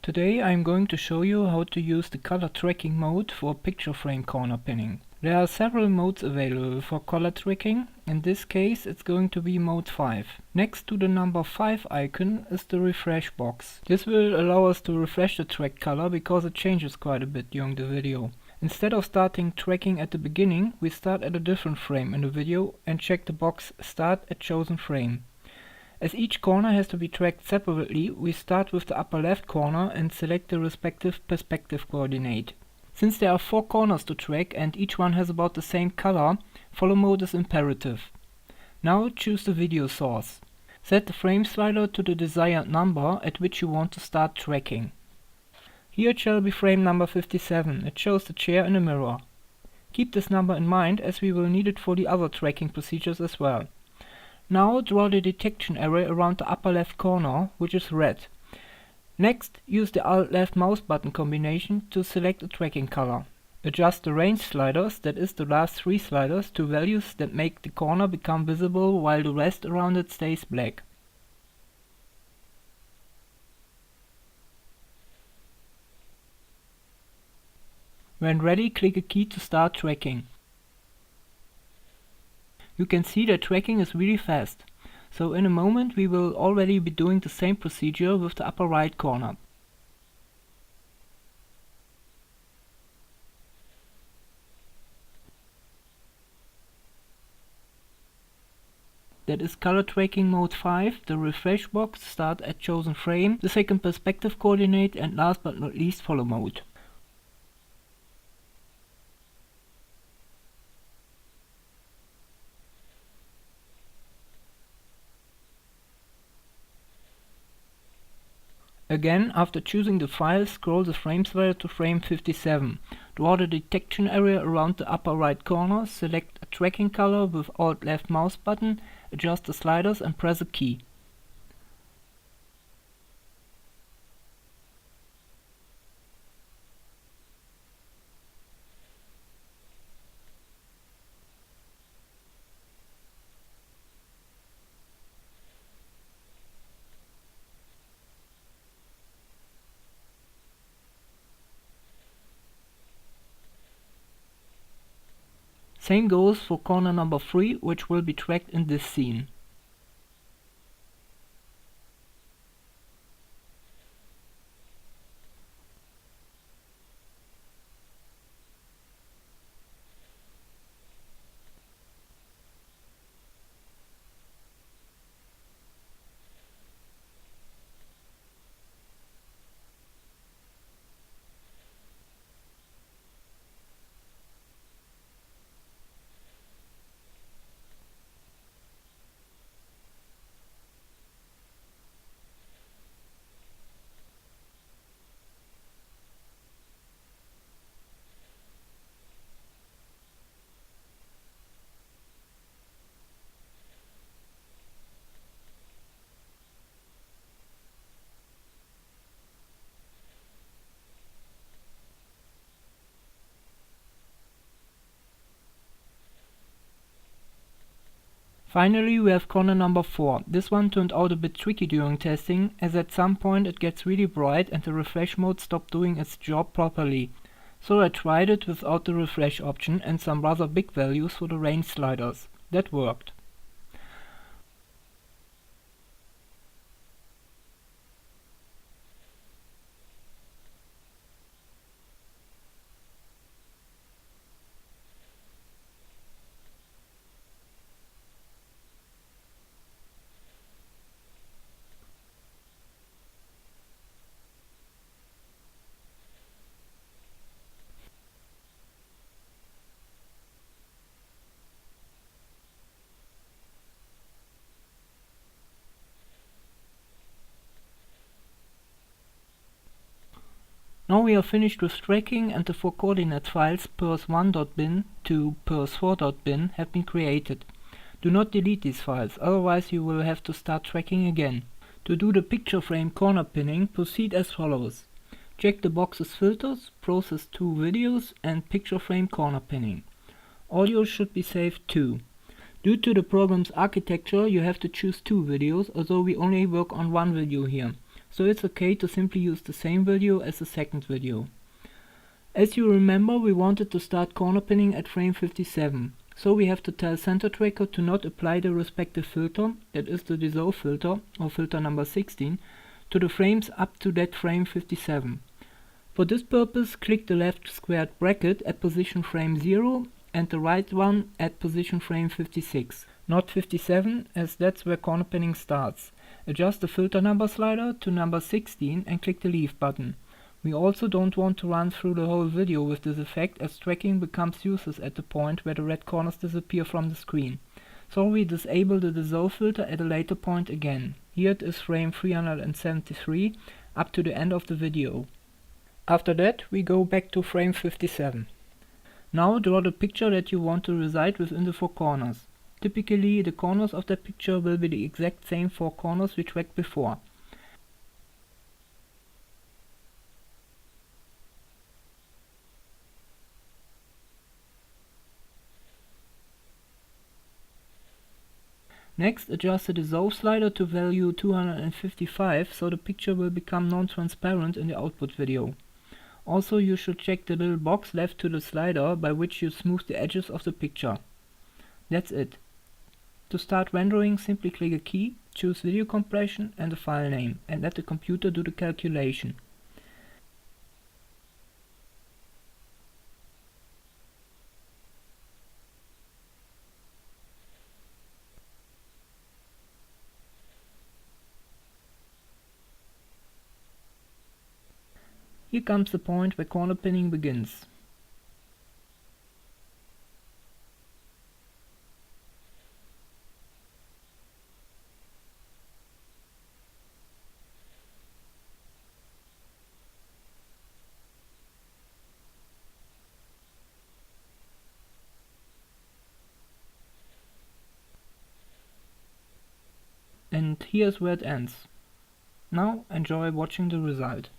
Today I'm going to show you how to use the color tracking mode for picture frame corner pinning. There are several modes available for color tracking. In this case it's going to be mode 5. Next to the number 5 icon is the refresh box. This will allow us to refresh the track color because it changes quite a bit during the video. Instead of starting tracking at the beginning, we start at a different frame in the video and check the box Start at Chosen Frame. As each corner has to be tracked separately, we start with the upper left corner and select the respective perspective coordinate. Since there are 4 corners to track and each one has about the same color, follow mode is imperative. Now choose the video source. Set the frame slider to the desired number at which you want to start tracking. Here it shall be frame number 57, it shows the chair in a mirror. Keep this number in mind as we will need it for the other tracking procedures as well. Now draw the detection area around the upper left corner, which is red. Next, use the Alt left mouse button combination to select a tracking color. Adjust the range sliders, that is the last 3 sliders, to values that make the corner become visible while the rest around it stays black. When ready, click a key to start tracking. You can see that tracking is really fast, so in a moment we will already be doing the same procedure with the upper right corner. That is color tracking mode 5, the refresh box, Start at Chosen Frame, the second perspective coordinate, and last but not least follow mode. Again, after choosing the file, scroll the frame slider to frame 57. Draw the detection area around the upper right corner, select a tracking color with Alt left mouse button, adjust the sliders and press a key. Same goes for corner number 3, which will be tracked in this scene. Finally, we have corner number 4. This one turned out a bit tricky during testing, as at some point it gets really bright and the refresh mode stopped doing its job properly. So I tried it without the refresh option and some rather big values for the range sliders. That worked. Now we are finished with tracking and the 4 coordinate files pers1.bin to pers4.bin have been created. Do not delete these files, otherwise you will have to start tracking again. To do the picture frame corner pinning, proceed as follows. Check the boxes filters, process 2 videos and picture frame corner pinning. Audio should be saved too. Due to the program's architecture, you have to choose 2 videos, although we only work on 1 video here. so it's okay to simply use the same video as the second video. As you remember, we wanted to start corner pinning at frame 57, so we have to tell Centertracker to not apply the respective filter, that is the dissolve filter or filter number 16, to the frames up to that frame 57. For this purpose, click the left squared bracket at position frame 0 and the right one at position frame 56, not 57, as that's where corner pinning starts. Adjust the filter number slider to number 16 and click the leave button. We also don't want to run through the whole video with this effect, as tracking becomes useless at the point where the red corners disappear from the screen. So we disable the dissolve filter at a later point again. Here it is frame 373 up to the end of the video. After that we go back to frame 57. Now draw the picture that you want to reside within the four corners. Typically the corners of that picture will be the exact same four corners we tracked before. Next, adjust the dissolve slider to value 255 so the picture will become non-transparent in the output video. Also, you should check the little box left to the slider by which you smooth the edges of the picture. That's it. To start rendering, simply click a key, choose video compression and the file name, and let the computer do the calculation. Here comes the point where corner pinning begins. And here's where it ends. Now enjoy watching the result.